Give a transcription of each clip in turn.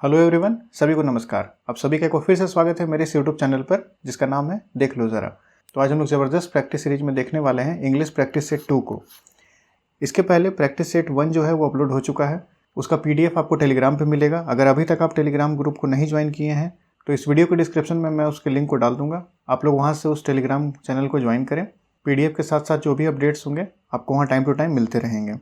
Hello everyone, सभी को नमस्कार। आप सभी का एक बार फिर से स्वागत है मेरे इस यूट्यूब चैनल पर जिसका नाम है देख लो ज़रा। तो आज हम लोग ज़बरदस्त प्रैक्टिस सीरीज में देखने वाले हैं इंग्लिश प्रैक्टिस सेट 2 को। इसके पहले प्रैक्टिस सेट 1 जो है वो अपलोड हो चुका है। उसका PDF आपको टेलीग्राम पे मिलेगा। अगर अभी तक आप टेलीग्राम ग्रुप को नहीं ज्वाइन किए हैं तो इस वीडियो के डिस्क्रिप्शन में मैं उसके लिंक को डाल दूंगा। आप लोग वहाँ से उस टेलीग्राम चैनल को ज्वाइन करें। PDF के साथ साथ जो भी अपडेट्स होंगे आपको वहाँ टाइम टू टाइम मिलते रहेंगे।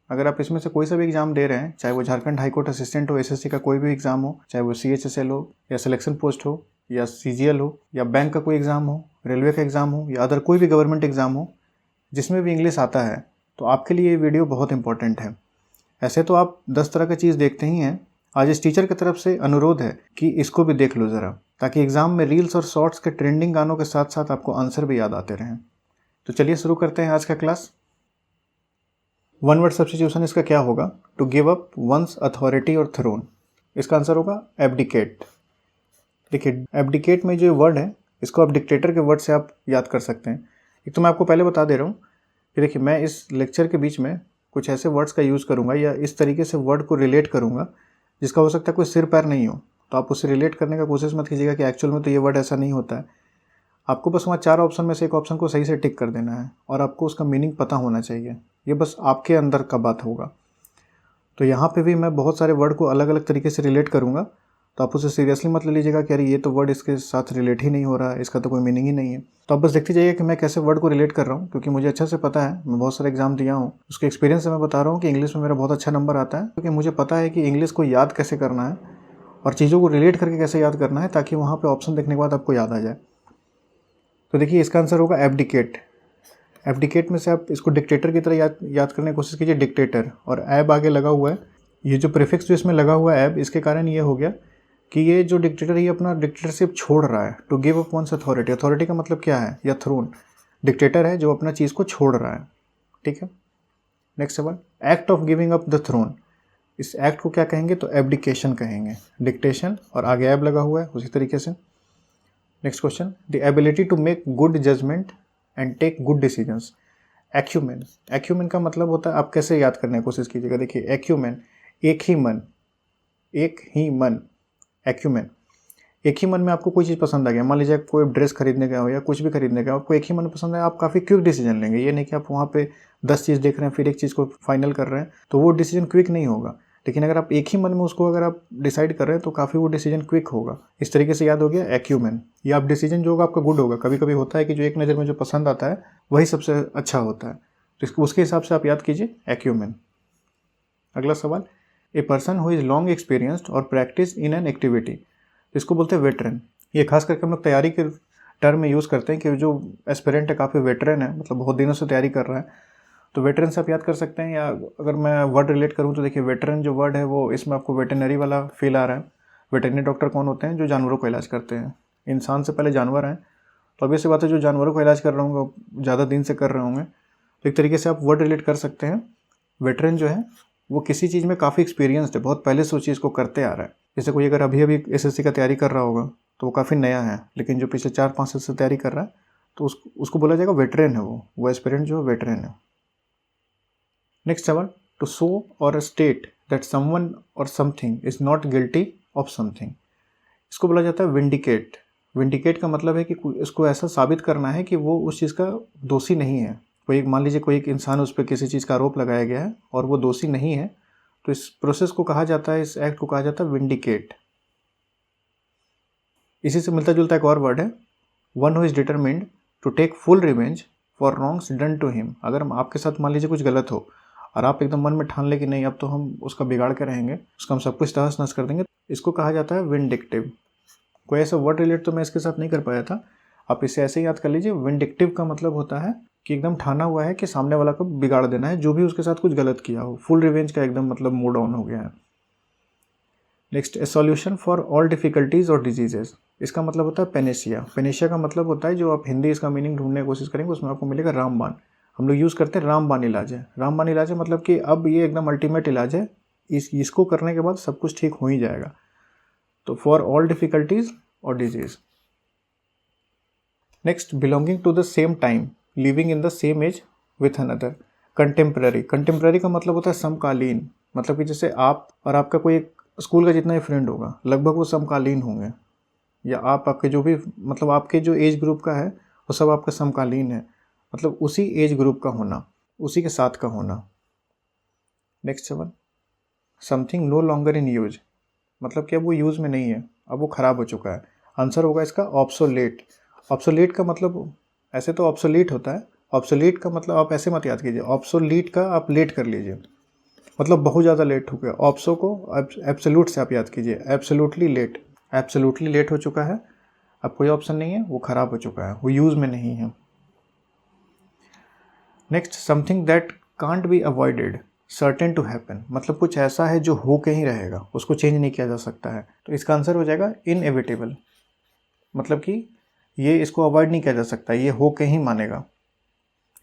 अगर आप इसमें से कोई सा भी एग्जाम दे रहे हैं, चाहे वो झारखंड हाईकोर्ट असिस्टेंट हो, SSC का कोई भी एग्जाम हो, चाहे वो CHSL हो या सिलेक्शन पोस्ट हो या CGL हो या बैंक का कोई एग्जाम हो, रेलवे का एग्जाम हो या अदर कोई भी गवर्नमेंट एग्जाम हो जिसमें भी इंग्लिश आता है, तो आपके लिए ये वीडियो बहुत इंपॉर्टेंट है। ऐसे तो आप 10 तरह की चीज़ देखते ही हैं। आज इस टीचर की तरफ से अनुरोध है कि इसको भी देख लो ज़रा, ताकि एग्जाम में रील्स और शॉर्ट्स के ट्रेंडिंग गानों के साथ साथ आपको आंसर भी याद आते रहें। तो चलिए शुरू करते हैं आज का क्लास। वन वर्ड सब्स्टिट्यूशन इसका क्या होगा? To give up one's authority और थ्रोन। इसका आंसर होगा एब्डिकेट। देखिए, एब्डिकेट में जो वर्ड है इसको आप डिक्टेटर के वर्ड से आप याद कर सकते हैं। एक तो मैं आपको पहले बता दे रहा हूँ कि देखिए, मैं इस लेक्चर के बीच में कुछ ऐसे वर्ड्स का यूज़ करूँगा या इस तरीके से वर्ड को रिलेट करूँगा जिसका हो सकता है कोई सिर पैर नहीं हो, तो आप उससे रिलेट करने का कोशिश मत कीजिएगा कि एक्चुअल में तो ये वर्ड ऐसा नहीं होता है। आपको बस वहाँ 4 ऑप्शन में से एक ऑप्शन को सही से टिक कर देना है और आपको उसका मीनिंग पता होना चाहिए। ये बस आपके अंदर का बात होगा। तो यहाँ पे भी मैं बहुत सारे वर्ड को अलग अलग तरीके से रिलेट करूँगा, तो आप उसे सीरियसली मत ले लीजिएगा कि अरे ये तो वर्ड इसके साथ रिलेट ही नहीं हो रहा है, इसका तो कोई मीनिंग ही नहीं है। तो आप बस देखते जाइए कि मैं कैसे वर्ड को रिलेट कर रहा हूँ, क्योंकि मुझे अच्छे से पता है, मैं बहुत सारे एग्जाम दिया हूँ, उसके एक्सपीरियंस से मैं बता रहा हूँ कि इंग्लिश में मेरा बहुत अच्छा नंबर आता है, क्योंकि मुझे पता है कि इंग्लिश को याद कैसे करना है और चीज़ों को रिलेट करके कैसे याद करना है, ताकि वहाँ पर ऑप्शन देखने के बाद आपको याद आ जाए। तो देखिए, इसका आंसर होगा एब्डिकेट। एब्डिकेट में से आप इसको डिक्टेटर की तरह याद करने की कोशिश कीजिए, डिक्टेटर, और ऐब आगे लगा हुआ है। ये जो प्रीफिक्स जो इसमें लगा हुआ है ऐब, इसके कारण ये हो गया कि ये जो डिक्टेटर है ये अपना डिक्टेटरशिप छोड़ रहा है। To give up one's authority, authority का मतलब क्या है? या थ्रोन। डिक्टेटर है जो अपना चीज़ को छोड़ रहा है। ठीक है, नेक्स्ट सवाल, act of giving up the throne. इस एक्ट को क्या कहेंगे? तो एब्डिकेशन कहेंगे। डिक्टेशन और आगे ऐब लगा हुआ है उसी तरीके से। Next question, the ability to make good judgment and take good decisions. Acumen. Acumen का मतलब होता है, आप कैसे याद करने की कोशिश कीजिएगा। देखिए, एक्यूमेन एक ही मन, एक ही मन, एक्यूमेन। एक ही मन में आपको कोई चीज़ पसंद आ गया, मान लीजिए कोई ड्रेस खरीदने का हो या कुछ भी खरीदने का, आपको एक ही मन पसंद है, आप काफ़ी क्विक डिसीजन लेंगे। ये नहीं कि आप वहाँ पे 10 चीज़ देख रहे हैं फिर एक चीज़ को फाइनल कर रहे हैं, तो वो डिसीजन क्विक नहीं होगा। लेकिन अगर आप एक ही मन में उसको अगर आप डिसाइड कर रहे हैं तो काफ़ी वो डिसीजन क्विक होगा। इस तरीके से याद हो गया एक्यूमेन। या आप डिसीजन जो होगा आपका गुड होगा। कभी कभी होता है कि जो एक नज़र में जो पसंद आता है वही सबसे अच्छा होता है, तो उसके हिसाब से आप याद कीजिए एक्यूमेन। अगला सवाल, a person who is long experienced और प्रैक्टिस इन एन एक्टिविटी। इसको बोलते हैं वेटरन। ये खास करके हम लोग तैयारी के टर्म में यूज़ करते हैं कि जो एस्पिरेंट है काफ़ी वेटरन है, मतलब बहुत दिनों से तैयारी कर रहा है, तो वेटरन से आप याद कर सकते हैं। या अगर मैं वर्ड रिलेट करूँ तो देखिए, वेटरन जो वर्ड है वो इसमें आपको वेटरनरी वाला फील आ रहा है। वेटरनरी डॉक्टर कौन होते हैं? जो जानवरों को इलाज करते हैं। इंसान से पहले जानवर हैं, तो अब ऐसी बात है जो जानवरों को इलाज कर रहे होंगे, ज़्यादा दिन से कर रहे होंगे, तो एक तरीके से आप वर्ड रिलेट कर सकते हैं। वेटरन जो है वो किसी चीज़ में काफ़ी एक्सपीरियंसड है, बहुत पहले से उस चीज़ को करते आ रहा है। जैसे कोई अगर अभी अभी SSC का तैयारी कर रहा होगा तो वो काफ़ी नया है, लेकिन जो पिछले 4-5 साल से तैयारी कर रहा है तो उसको बोला जाएगा वेटरन है। वो एस्पिरेंट जो है वेटरन है। नेक्स्ट सवाल, टू शो और स्टेट दैट समवन और something is not guilty of something. इसको बोला जाता है विंडिकेट। विंडिकेट का मतलब है कि इसको ऐसा साबित करना है कि वो उस चीज़ का दोषी नहीं है। कोई मान लीजिए कोई एक इंसान, उस पर किसी चीज़ का आरोप लगाया गया है और वो दोषी नहीं है, तो इस प्रोसेस को कहा जाता है, इस एक्ट को कहा जाता है विंडिकेट। इसी से मिलता जुलता एक और वर्ड है, one who is determined to take full revenge for wrongs done to him. अगर आपके साथ मान लीजिए कुछ गलत हो और आप एकदम मन में ठान ले कि नहीं अब तो हम उसका बिगाड़ के रहेंगे, उसका हम सब कुछ तहस नहस कर देंगे, इसको कहा जाता है विंडिक्टिव। कोई ऐसा वर्ड रिलेट तो मैं इसके साथ नहीं कर पाया था, आप इसे ऐसे ही याद कर लीजिए। विंडिक्टिव का मतलब होता है कि एकदम ठाना हुआ है कि सामने वाला को बिगाड़ देना है, जो भी उसके साथ कुछ गलत किया हो। फुल रिवेंज का एकदम मतलब मूड ऑन हो गया है। Next, A solution for all difficulties और डिजीजेस। इसका मतलब होता है पेनेशिया। पेनेशिया का मतलब होता है, जो आप हिंदी इसका मीनिंग ढूंढने की कोशिश करेंगे उसमें आपको मिलेगा रामबाण। हम लोग यूज़ करते हैं रामबाण इलाज है। रामबाण इलाज है मतलब कि अब ये एकदम अल्टीमेट इलाज है, इसको करने के बाद सब कुछ ठीक हो ही जाएगा। तो फॉर ऑल डिफिकल्टीज और disease. Next, belonging to the same time, living in the same age with another. Contemporary. Contemporary का मतलब होता है समकालीन, मतलब कि जैसे आप और आपका कोई एक स्कूल का जितना भी फ्रेंड होगा लगभग वो समकालीन होंगे, या आपके जो भी मतलब आपके जो एज ग्रुप का है वो सब आपका समकालीन है, मतलब उसी एज ग्रुप का होना, उसी के साथ का होना। नेक्स्ट सवाल, something no longer in use, मतलब कि अब वो यूज़ में नहीं है, अब वो ख़राब हो चुका है। आंसर होगा इसका ऑब्सोलेट। ऑब्सोलेट का मतलब ऐसे तो ऑब्सोलीट होता है, ऑब्सोलीट का मतलब आप ऐसे मत याद कीजिए, ऑब्सोलीट का आप लेट कर लीजिए, मतलब बहुत ज़्यादा लेट हो गया। ऑप्सो को एब्सोल्यूट से आप याद कीजिए, एब्सोल्यूटली लेट, एब्सोल्यूटली लेट हो चुका है, अब कोई ऑप्शन नहीं है, वो ख़राब हो चुका है, वो यूज़ में नहीं है। Next, something that can't be avoided certain to happen, मतलब कुछ ऐसा है जो हो के ही रहेगा, उसको चेंज नहीं किया जा सकता है, तो इसका आंसर हो जाएगा इनएविटेबल, मतलब कि ये इसको अवॉइड नहीं किया जा सकता, ये हो के ही मानेगा।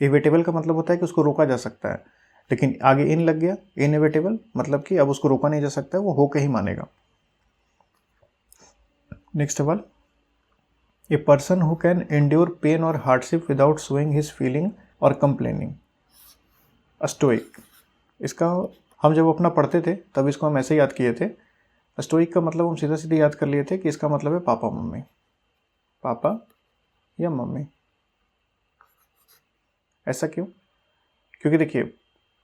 इविटेबल का मतलब होता है कि उसको रोका जा सकता है, लेकिन आगे इन लग गया, इनएविटेबल मतलब कि अब उसको रोका नहीं जा सकता, वो हो के ही मानेगा। नेक्स्ट सवाल, a person who can endure pain और hardship without showing his feeling और कंप्लेनिंग, स्टोइक। इसका हम जब अपना पढ़ते थे तब इसको हम ऐसे याद किए थे, स्टोइक का मतलब हम सीधा सीधा याद कर लिए थे कि इसका मतलब है पापा मम्मी, पापा या मम्मी। ऐसा क्यों? क्योंकि देखिए,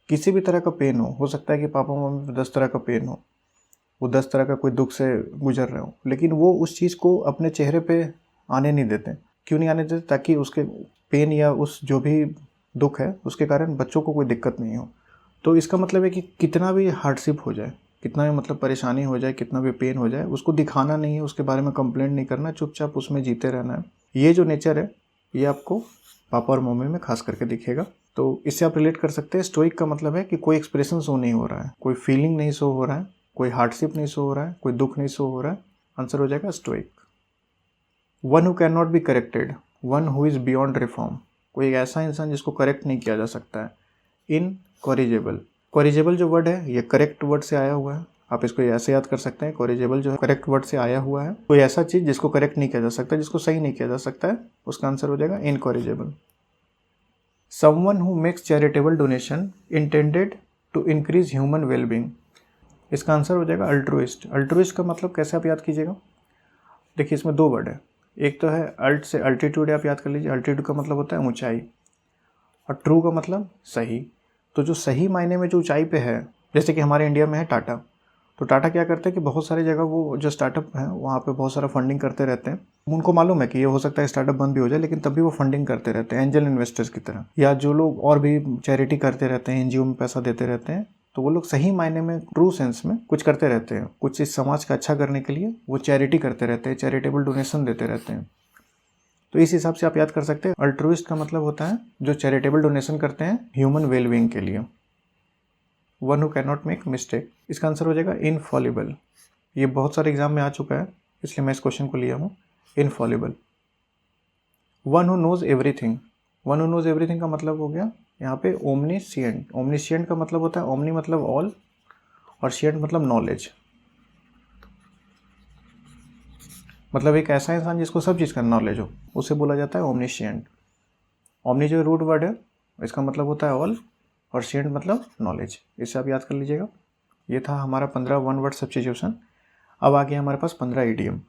किसी भी तरह का पेन हो सकता है कि पापा मम्मी को 10 तरह का पेन हो, वो 10 तरह का कोई दुख से गुजर रहे हो, लेकिन वो उस चीज़ को अपने चेहरे पे आने नहीं देते। क्यों नहीं आने देते? ताकि उसके पेन या उस जो भी दुख है उसके कारण बच्चों को कोई दिक्कत नहीं हो। तो इसका मतलब है कि कितना भी हार्डशिप हो जाए, कितना भी मतलब परेशानी हो जाए, कितना भी पेन हो जाए, उसको दिखाना नहीं है, उसके बारे में कंप्लेंट नहीं करना, चुपचाप उसमें जीते रहना है। ये जो नेचर है ये आपको पापा और मम्मी में खास करके दिखेगा। तो इससे आप रिलेट कर सकते हैं, स्टोइक का मतलब है कि कोई एक्सप्रेशन शो नहीं हो रहा है, कोई फीलिंग नहीं शो हो रहा है, कोई हार्डशिप नहीं शो हो रहा है, कोई दुख नहीं शो हो रहा है। आंसर हो जाएगा stoic. One who can not be corrected, one who is beyond reform, कोई एक ऐसा इंसान जिसको करेक्ट नहीं किया जा सकता है। इनकॉरिजेबल, कॉरिजेबल जो वर्ड है ये करेक्ट वर्ड से आया हुआ है, आप इसको ऐसे याद कर सकते हैं, कॉरिजेबल जो है करेक्ट वर्ड से आया हुआ है। कोई ऐसा चीज़ जिसको करेक्ट नहीं किया जा सकता, जिसको सही नहीं किया जा सकता है, उसका आंसर हो जाएगा incorrigible. Someone who makes charitable donation intended to increase human wellbeing, इसका आंसर हो जाएगा अल्ट्रुइस्ट। अल्ट्रुइस्ट का मतलब कैसे आप याद कीजिएगा, देखिए इसमें दो वर्ड है, एक तो है अल्ट से अल्टीट्यूड, आप याद कर लीजिए, अल्टीट्यूड का मतलब होता है ऊंचाई, और ट्रू का मतलब सही। तो जो सही मायने में जो ऊंचाई पे है, जैसे कि हमारे इंडिया में है टाटा, तो टाटा क्या करते हैं कि बहुत सारी जगह वो जो स्टार्टअप है वहाँ पे बहुत सारा फंडिंग करते रहते हैं। उनको मालूम है कि ये हो सकता है स्टार्टअप बंद भी हो जाए, लेकिन तब भी वो फंडिंग करते रहते हैं एंजल इन्वेस्टर्स की तरह, या जो लोग और भी चैरिटी करते रहते हैं, एनजीओ में पैसा देते रहते हैं, तो वो लोग सही मायने में ट्रू सेंस में कुछ करते रहते हैं, कुछ इस समाज का अच्छा करने के लिए वो चैरिटी करते रहते हैं, चैरिटेबल डोनेशन देते रहते हैं। तो इस हिसाब से आप याद कर सकते हैं, अल्ट्रुइस्ट का मतलब होता है जो चैरिटेबल डोनेशन करते हैं ह्यूमन वेलबींग के लिए। One who can not make mistake, इसका आंसर हो जाएगा इनफॉलिबल। ये बहुत सारे एग्जाम में आ चुका है, इसलिए मैं इस क्वेश्चन को लिया हूँ, infallible. One who knows everything, one who knows everything का मतलब हो गया यहाँ पे ओमनीशिएंट। ओमनीशिएंट का मतलब होता है, ओमनी मतलब ऑल और शिएंट मतलब नॉलेज, मतलब एक ऐसा इंसान जिसको सब चीज़ का नॉलेज हो, उसे बोला जाता है ओमनीशिएंट। ओमनी जो रूट वर्ड है इसका मतलब होता है ऑल, और शिएंट मतलब नॉलेज, इसे आप याद कर लीजिएगा। ये था हमारा 15 वन वर्ड सब्स्टिट्यूशन। अब आ गया हमारे पास 15 ईडियम।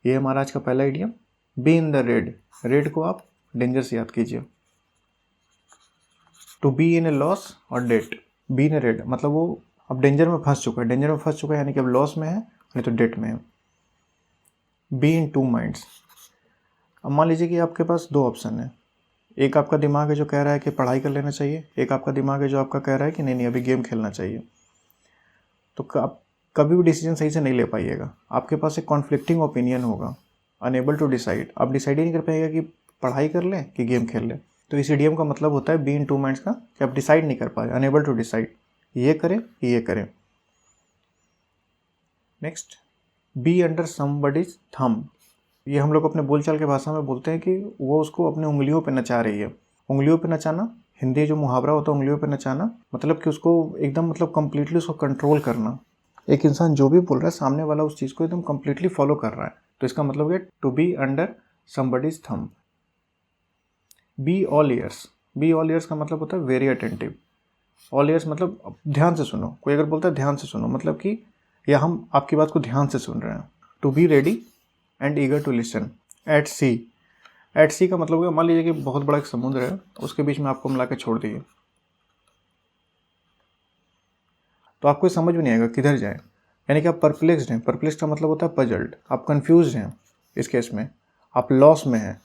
ये हमारा आज का पहला idiom, be in the red. Red को आप डेंजर से याद कीजिए। To be in a loss और debt, be in a red मतलब वो अब डेंजर में फंस चुका है, डेंजर में फंस चुका है यानी कि अब लॉस में है, नहीं तो डेट में है। बी इन टू माइंड्स, अब मान लीजिए कि आपके पास दो ऑप्शन है, एक आपका दिमाग है जो कह रहा है कि पढ़ाई कर लेना चाहिए, एक आपका दिमाग है जो आपका कह रहा है कि नहीं नहीं अभी गेम खेलना चाहिए। तो आप कभी भी डिसीजन सही से नहीं ले पाइएगा, आपके पास एक कॉन्फ्लिक्टिंग ओपिनियन होगा, अनेबल टू डिसाइड, आप डिसाइड ही नहीं कर पाइएगा कि पढ़ाई कर लें कि गेम खेल लें। तो इस इडियम का मतलब होता है बी इन टू माइंड्स का, कि आप डिसाइड नहीं कर पाए, अनेबल टू डिसाइड, ये करें कि ये करें। Next, B under somebody's thumb, ये हम लोग अपने बोलचाल के भाषा में बोलते हैं कि वो उसको अपने उंगलियों पे नचा रही है। उंगलियों पे नचाना, हिंदी जो मुहावरा होता है उंगलियों पे नचाना, मतलब कि उसको एकदम मतलब कंप्लीटली उसको कंट्रोल करना। एक इंसान जो भी बोल रहा है सामने वाला उस चीज़ को एकदम कंप्लीटली फॉलो कर रहा है, तो इसका मतलब है to be under somebody's thumb. Be all ears, be all ears का मतलब होता है वेरी अटेंटिव। ऑल ईयर्स मतलब ध्यान से सुनो, कोई अगर बोलता है ध्यान से सुनो, मतलब कि या हम आपकी बात को ध्यान से सुन रहे हैं। To be ready and eager to listen. At sea, at sea का मतलब है मान लीजिए कि बहुत बड़ा एक समुद्र है, उसके बीच में आपको मिला के छोड़ दिए, तो आपको समझ में नहीं आएगा किधर जाए, यानी कि आप परप्लेक्स्ड हैं। परप्लेक्स्ड का मतलब होता है पजल्ड, आप कंफ्यूज हैं। इस केस में आप लॉस में हैं।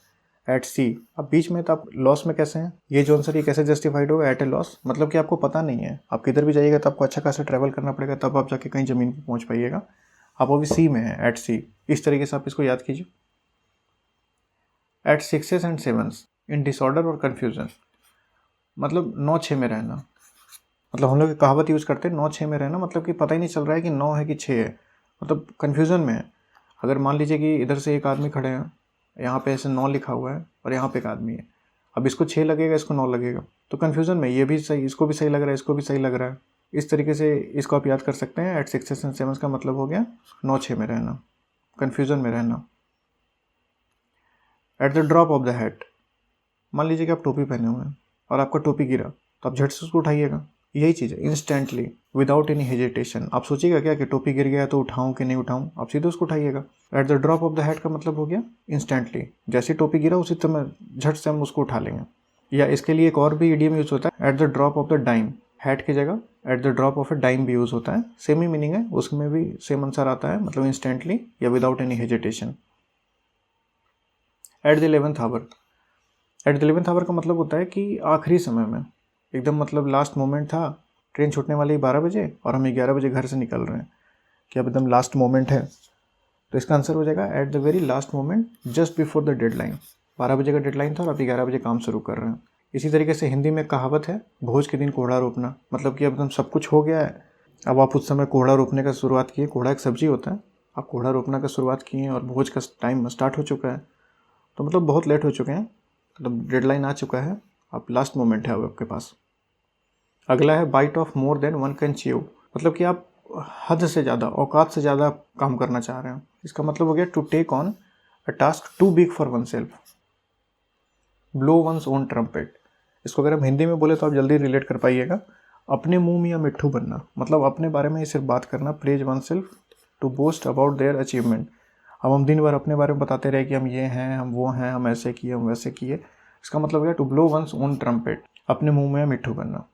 एट सी, आप बीच में, तो आप लॉस में कैसे हैं? ये जो आंसर ये कैसे जस्टिफाइड होगा? एट ए लॉस मतलब कि आपको पता नहीं है, आप किधर भी जाइएगा तो आपको अच्छा खासा ट्रैवल करना पड़ेगा, तब आप जाके कहीं ज़मीन पर पहुँच पाइएगा। आप अभी सी में हैं, एट सी। इस तरीके से आप इसको याद कीजिए। At sixes and sevens in disorder और कन्फ्यूजन, मतलब 9-6 में रहना। मतलब हम लोग कहावत यूज़ करते हैं 9-6 में रहना, मतलब कि पता ही नहीं चल रहा है कि 9 है कि 6 है, मतलब कन्फ्यूज़न में है। अगर मान लीजिए कि इधर से एक आदमी खड़े हैं, यहाँ पे ऐसे 9 लिखा हुआ है और यहाँ पे एक आदमी है, अब इसको 6 लगेगा, इसको 9 लगेगा, तो कन्फ्यूज़न में ये भी सही, इसको भी सही लग रहा है, इसको भी सही लग रहा है। इस तरीके से इसको आप याद कर सकते हैं। एट सिक्सेस एंड सेवन्स का मतलब हो गया 9-6 में रहना, कन्फ्यूज़न में रहना। Eight the drop of the hat, मान लीजिए कि आप टोपी पहने हुए हैं और आपका टोपी गिरा, तो आप झट से उसको उठाइएगा। यही चीज़ है, इंस्टेंटली, विदाउट एनी हेजिटेशन। आप सोचिएगा क्या कि टोपी गिर गया तो उठाऊं कि नहीं उठाऊं, आप सीधे उसको उठाइएगा। At the drop of the hat का मतलब हो गया इंस्टेंटली, जैसे टोपी गिरा उसी समय झट से हम उसको उठा लेंगे। या इसके लिए एक और भी इडियम यूज़ होता है, at the drop of the dime. Hat की जगह at the drop of a dime भी यूज़ होता है, सेम ही मीनिंग है, उसमें भी सेम आंसर आता है, मतलब इंस्टेंटली या without any hesitation. At the 11th hour, at the 11th hour का मतलब होता है कि आखिरी समय में, एकदम मतलब लास्ट मोमेंट था, ट्रेन छूटने वाली 12 बजे और हम 11 बजे घर से निकल रहे हैं, कि अब एकदम लास्ट मोमेंट है, तो इसका आंसर हो जाएगा at the very last moment just before the deadline. 12 बजे का डेडलाइन था और आप 11 बजे काम शुरू कर रहे हैं। इसी तरीके से हिंदी में कहावत है, भोज के दिन कोहड़ा रोपना, मतलब कि अब एकदम सब कुछ हो गया है, अब आप उस समय कोहड़ा रोपने का शुरुआत किए। कोहड़ा एक सब्जी होता है, आप कोहड़ा रोपना का शुरुआत किए और भोज का टाइम स्टार्ट हो चुका है, तो मतलब बहुत लेट हो चुके हैं, मतलब डेडलाइन आ चुका है, आप लास्ट मोमेंट है अब आपके पास। अगला है bite off more than one can chew, मतलब कि आप हद से ज़्यादा, औकात से ज़्यादा काम करना चाह रहे हैं। इसका मतलब हो गया to take on a task too big for oneself. Blow one's own trumpet, इसको अगर हम हिंदी में बोले तो आप जल्दी रिलेट कर पाइएगा। अपने मुंह में या मिट्ठू बनना, मतलब अपने बारे में ही सिर्फ बात करना। Praise oneself to boast about their achievement, अब हम दिन भर अपने बारे में बताते रहे कि हम ये हैं, हम वो हैं, हम ऐसे किए, हम वैसे किए। इसका मतलब हो गया to blow one's own trumpet, अपने मुंह में या मिट्ठू बनना।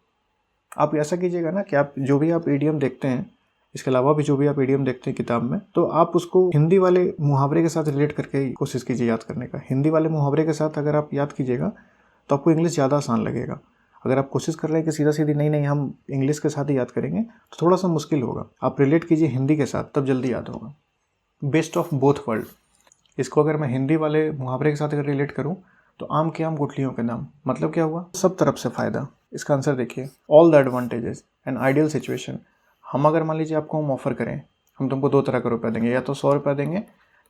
आप ऐसा कीजिएगा ना कि आप जो भी आप ईडियम देखते हैं, इसके अलावा भी जो भी आप ईडियम देखते हैं किताब में, तो आप उसको हिंदी वाले मुहावरे के साथ रिलेट करके कोशिश कीजिए याद करने का। हिंदी वाले मुहावरे के साथ अगर आप याद कीजिएगा तो आपको इंग्लिश ज़्यादा आसान लगेगा। अगर आप कोशिश कर रहे हैं कि सीधा सीधी नहीं हम इंग्लिश के साथ ही याद करेंगे, तो थोड़ा सा मुश्किल होगा। आप रिलेट कीजिए हिंदी के साथ, तब जल्दी याद होगा। बेस्ट ऑफ बोथ वर्ल्ड, इसको अगर मैं हिंदी वाले मुहावरे के साथ अगर रिलेट करूँ तो आम के आम गुठलियों के दाम, मतलब क्या हुआ? सब तरफ से फ़ायदा। इसका आंसर देखिए, all the advantages an ideal situation. हम अगर मान लीजिए आपको हम ऑफ़र करें, हम तुमको 2 तरह का रुपया देंगे, या तो 100 रुपया देंगे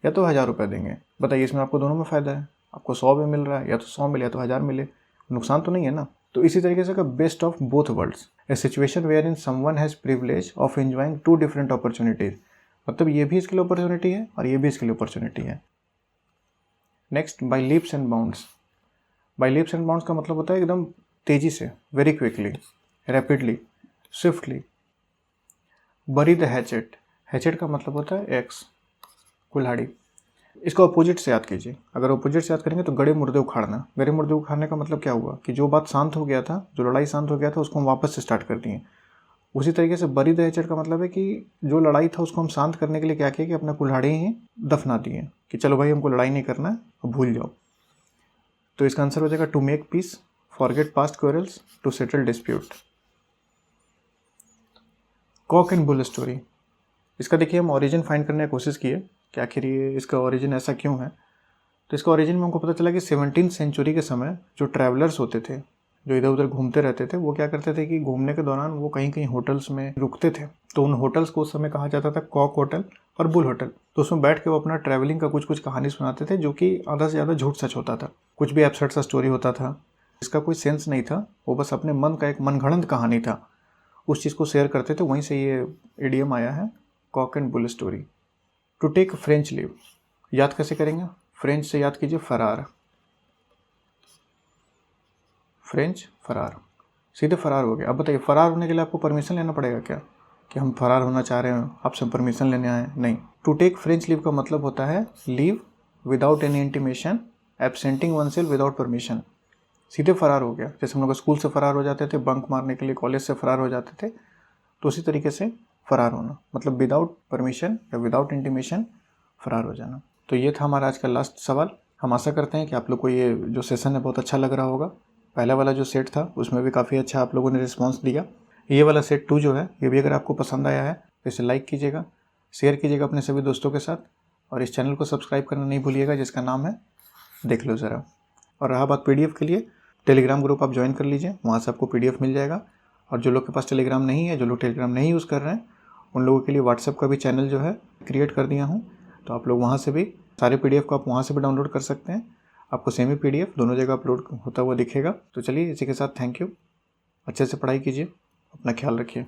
या तो 1000 रुपया देंगे। बताइए इसमें आपको दोनों में फ़ायदा है। आपको 100 भी मिल रहा है, या तो 100 मिले या तो 1000 मिले, नुकसान तो नहीं है ना। तो इसी तरीके से best of both worlds, a situation wherein someone has privilege of enjoying 2 different opportunities, मतलब ये भी इसके लिए अपॉर्चुनिटी है और ये भी इसके लिए अपॉर्चुनिटी है। Next, by leaps and bounds. By leaps and bounds का मतलब होता है एकदम तेज़ी से, very quickly, rapidly, swiftly. Bury the hatchet, hatchet का मतलब होता है एक्स, कुल्हाड़ी। इसको अपोजिट से याद कीजिए। अगर अपोजिट से याद करेंगे तो गड़े मुर्दे उखाड़ना। गड़े मुर्दे उखाड़ने का मतलब क्या हुआ कि जो बात शांत हो गया था, जो लड़ाई शांत हो गया था, उसको हम वापस से स्टार्ट कर दिए। उसी तरीके से बरी द हैचेट का मतलब है कि जो लड़ाई था उसको हम शांत करने के लिए क्या किया कि अपना कुल्हाड़ी ही दफना दिए, कि चलो भाई हमको लड़ाई नहीं करना है, अब भूल जाओ। तो इसका आंसर हो जाएगा to make peace, forget past quarrels, to settle dispute. Cock and bull story, इसका देखिए हम ओरिजिन फाइंड करने की कोशिश किए कि आखिर ये इसका ओरिजिन ऐसा क्यों है। तो इसका ओरिजिन में हमको पता चला कि 17th सेंचुरी के समय जो ट्रैवलर्स होते थे, जो इधर उधर घूमते रहते थे, वो क्या करते थे कि घूमने के दौरान वो कहीं कहीं होटल्स में रुकते थे। तो उन होटल्स को उस समय कहा जाता था कॉक होटल और बुल होटल। तो उसमें बैठ के वो अपना ट्रैवलिंग का कुछ कुछ कहानी सुनाते थे, जो कि आधा से ज़्यादा झूठ सच होता था। कुछ भी एब्सर्ड सा स्टोरी होता था, इसका कोई सेंस नहीं था, वो बस अपने मन का एक मनगढ़ंत कहानी था, उस चीज़ को शेयर करते थे। वहीं से ये इडियम आया है, cock and bull story. To take French leave, याद कैसे करेंगे? फ्रेंच से याद कीजिए फरार, फ्रेंच फरार, सीधे फरार हो गया। अब बताइए फरार होने के लिए आपको परमिशन लेना पड़ेगा क्या? कि हम फरार होना चाह रहे हैं, आपसे परमिशन लेने आए, नहीं। टू टेक फ्रेंच लीव का मतलब होता है leave without any intimation, absenting oneself without permission. सीधे फरार हो गया, जैसे हम लोग स्कूल से फरार हो जाते थे, बंक मारने के लिए कॉलेज से फरार हो जाते थे, तो उसी तरीके से फरार होना, मतलब विदाउट परमिशन या विदाउट इंटीमेशन फरार हो जाना। तो ये था हमारा आज का लास्ट सवाल। हम आशा करते हैं कि आप लोग को ये जो सेशन है बहुत अच्छा लग रहा होगा। पहला वाला जो सेट था उसमें भी काफ़ी अच्छा आप लोगों ने रिस्पॉन्स दिया। ये वाला सेट 2 जो है ये भी अगर आपको पसंद आया है तो इसे लाइक कीजिएगा, शेयर कीजिएगा अपने सभी दोस्तों के साथ, और इस चैनल को सब्सक्राइब करना नहीं भूलिएगा जिसका नाम है देख लो ज़रा। और रहा बात PDF के लिए, टेलीग्राम ग्रुप आप ज्वाइन कर लीजिए, वहाँ से आपको PDF मिल जाएगा। और जो लोग के पास टेलीग्राम नहीं है, जो लोग टेलीग्राम नहीं यूज़ कर रहे हैं, उन लोगों के लिए व्हाट्सएप का भी चैनल जो है क्रिएट कर दिया हूँ, तो आप लोग वहाँ से भी सारे PDF को आप वहाँ से भी डाउनलोड कर सकते हैं। आपको सेमी PDF दोनों जगह अपलोड होता हुआ दिखेगा। तो चलिए इसी के साथ थैंक यू, अच्छे से पढ़ाई कीजिए, अपना ख्याल रखिए।